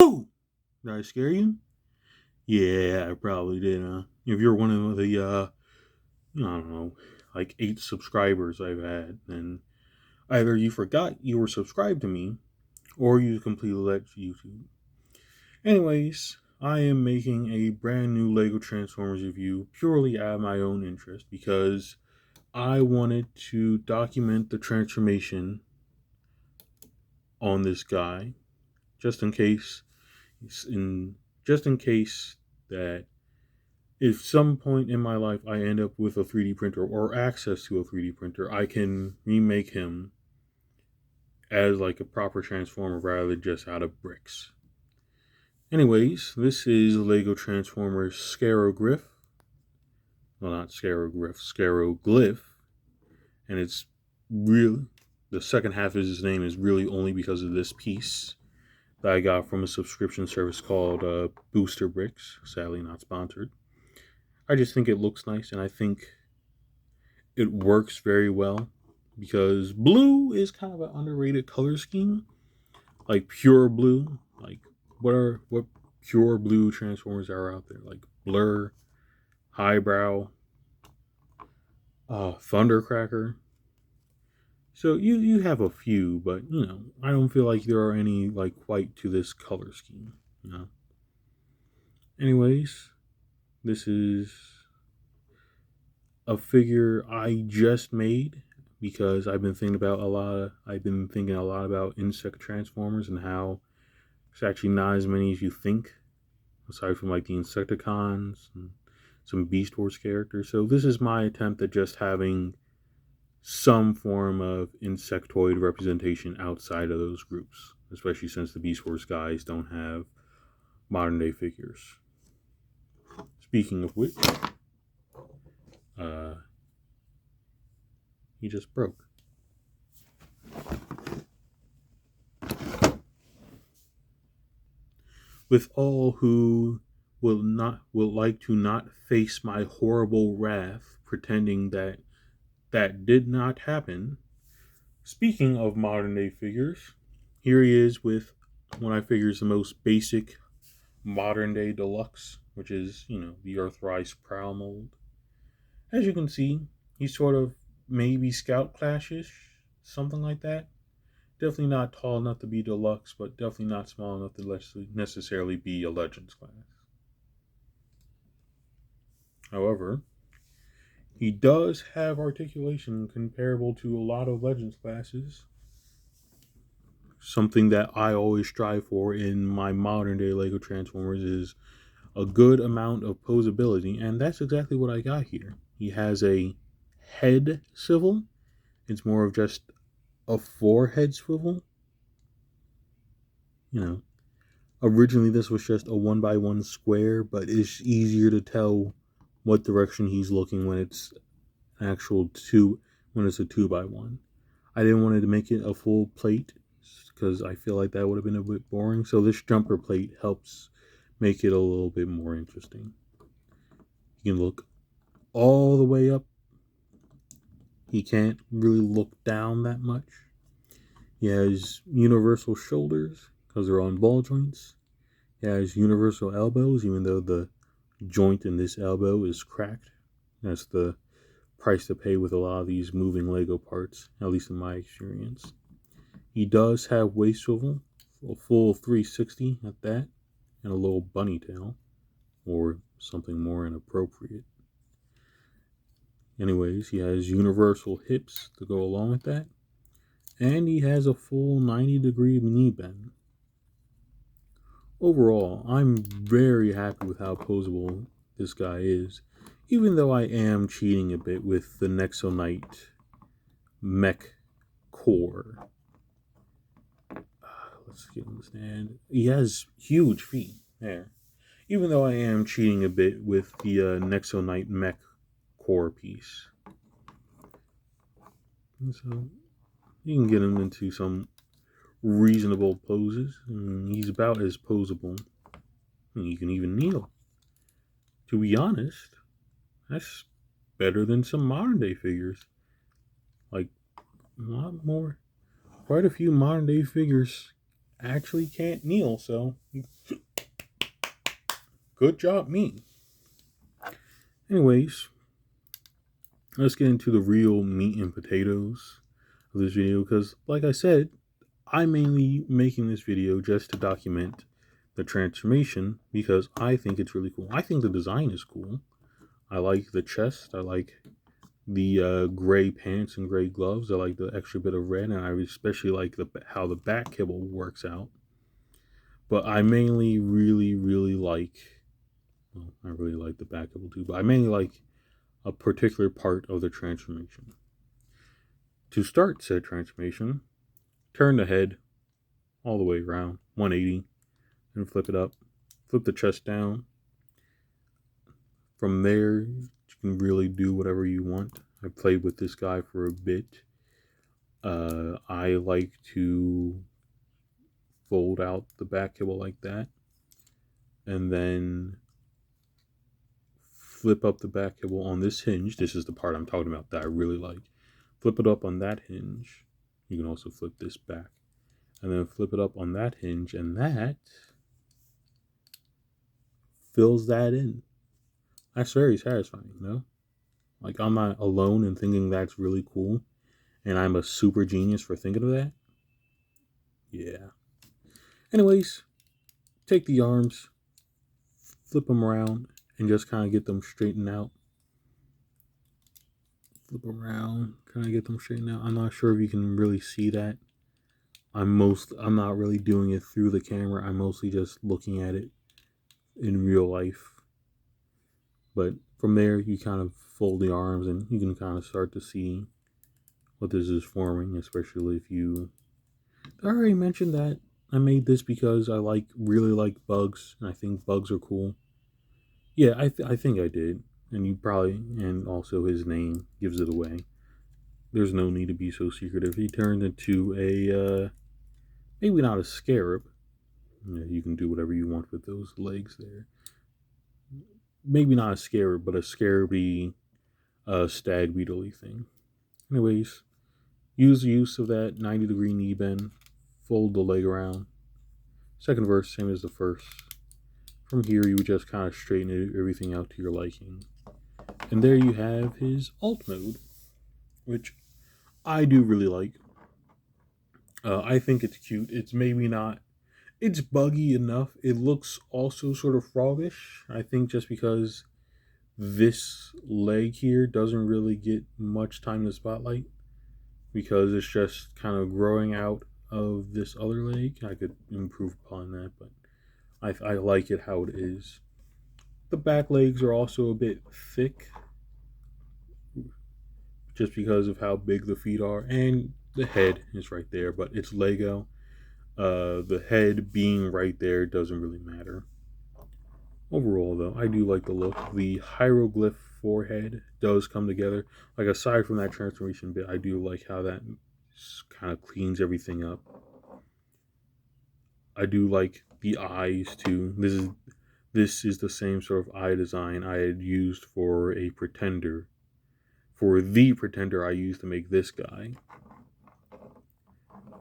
Ooh! Did I scare you? Yeah, I probably did, huh? If you're one of the, I don't know, like 8 subscribers I've had, then either you forgot you were subscribed to me, or you completely let YouTube. Anyways, I am making a brand new LEGO Transformers review purely out of my own interest because I wanted to document the transformation on this guy, just in case, in just in case that if some point in my life I end up with a 3D printer or access to a 3D printer, I can remake him as like a proper transformer rather than just out of bricks. Anyways, this is Lego Transformers Scaroglph. Well, not Scaroglph, Scaroglph. And it's really, the second half of his name is really only because of this piece that I got from a subscription service called Booster Bricks. Sadly, not sponsored. I just think it looks nice, and I think it works very well because blue is kind of an underrated color scheme. Like pure blue, like what pure blue transformers are out there? Like Blur, Highbrow, Thundercracker. So you have a few, but I don't feel like there are any like quite to this color scheme. You know. Anyways, this is a figure I just made because I've been thinking a lot about insect transformers and how it's actually not as many as you think, aside from like the Insecticons and some Beast Wars characters. So this is my attempt at just having some form of insectoid representation outside of those groups, especially since the Beast Wars guys don't have modern day figures. Speaking of which, uh, he just broke. With all who will like to not face my horrible wrath, pretending that that did not happen. Speaking of modern day figures, here he is with one I figure is the most basic modern day deluxe, which is, the Earthrise Prowl mold. As you can see, he's sort of maybe Scout Clashish, something like that. Definitely not tall enough to be deluxe, but definitely not small enough to necessarily be a Legends class. However, he does have articulation comparable to a lot of Legends classes, something that I always strive for in my modern day Lego Transformers is a good amount of posability, and that's exactly what I got here. He has a head swivel. It's more of just a forehead swivel. You know, originally this was just a 1x1 square, but it's easier to tell what direction he's looking when it's when it's a 2x1. I didn't want to make it a full plate because I feel like that would have been a bit boring. So this jumper plate helps make it a little bit more interesting. You can look all the way up. He can't really look down that much. He has universal shoulders because they're on ball joints. He has universal elbows, even though the joint in this elbow is cracked. That's the price to pay with a lot of these moving Lego parts, at least in my experience. He does have waist swivel, a full 360 at that, and a little bunny tail, or something more inappropriate. Anyways, he has universal hips to go along with that, and he has a full 90-degree knee bend. Overall, I'm very happy with how posable this guy is, even though I am cheating a bit with the Nexonite mech core. Let's get him stand. He has huge feet there. Even though I am cheating a bit with the Nexonite mech core piece. And so you can get him into some reasonable poses. And he's about as posable. And you can even kneel. To be honest, that's better than some modern day figures. Like, a lot more. Quite a few modern day figures actually can't kneel, so good job me. Anyways, let's get into the real meat and potatoes of this video, because like I said, I'm mainly making this video just to document the transformation because I think it's really cool. I think the design is cool. I like the chest. I like the gray pants and gray gloves. I like the extra bit of red, and I especially like how the back kibble works out. But I mainly really like, well, I really like the back kibble too, but I mainly like a particular part of the transformation. To start said transformation, turn the head all the way around 180 and flip it up. Flip the chest down. From there, you can really do whatever you want. I played with this guy for a bit. I like to fold out the back kibble like that, and then flip up the back kibble on this hinge. This is the part I'm talking about that I really like. Flip it up on that hinge. You can also flip this back, and then flip it up on that hinge, and that fills that in. That's very satisfying, you know? Like, I'm not alone in thinking that's really cool, and I'm a super genius for thinking of that. Yeah. Anyways, take the arms, flip them around, and just kind of get them straightened out. Flip around, kind of get them straightened out. I'm not sure if you can really see that. I'm not really doing it through the camera. I'm mostly just looking at it in real life. But from there, you kind of fold the arms, and you can kind of start to see what this is forming, especially if you... I already mentioned that I made this because I really like bugs, and I think bugs are cool. Yeah, I think I did, and you probably, and also his name gives it away. There's no need to be so secretive. He turned into a maybe not a scarab. You can do whatever you want with those legs there. Maybe not a scarab, but a scaraby, stag beetle-y thing. Anyways, use of that 90-degree knee bend. Fold the leg around. Second verse, same as the first. From here, you would just kind of straighten everything out to your liking. And there you have his alt mode, which I do really like. I think it's cute. It's maybe not... It's buggy enough. It looks also sort of froggish. I think just because this leg here doesn't really get much time in the spotlight, because it's just kind of growing out of this other leg. I could improve upon that, but I like it how it is. The back legs are also a bit thick, just because of how big the feet are, and the head is right there, but it's Lego. The head being right there doesn't really matter. Overall, though, I do like the look. The hieroglyph forehead does come together. Like, aside from that transformation bit, I do like how that kind of cleans everything up. I do like the eyes too. This is the same sort of eye design I had used for a pretender. For the pretender I used to make this guy.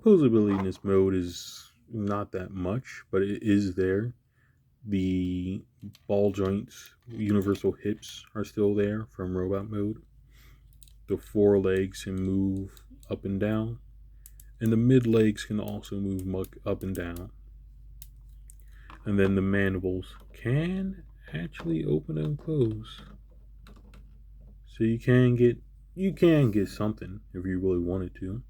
Poseability in this mode is not that much, but it is there. The ball joints, universal hips are still there from robot mode. The forelegs can move up and down, and the mid legs can also move up and down. And then the mandibles can actually open and close. So you can get something if you really wanted to.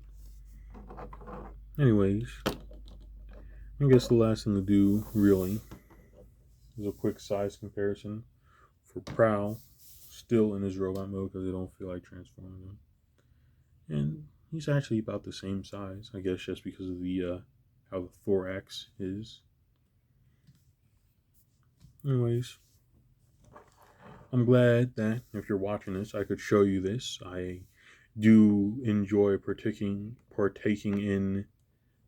Anyways, I guess the last thing to do really is a quick size comparison for Prowl, still in his robot mode because I don't feel like transforming him. And he's actually about the same size, I guess, just because of the how the thorax is. Anyways, I'm glad that if you're watching this, I could show you this. I do enjoy partaking in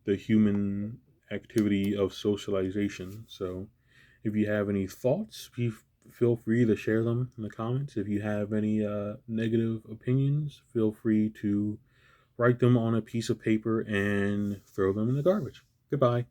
the human activity of socialization. So if you have any thoughts, feel free to share them in the comments. If you have any negative opinions, feel free to write them on a piece of paper and throw them in the garbage. Goodbye.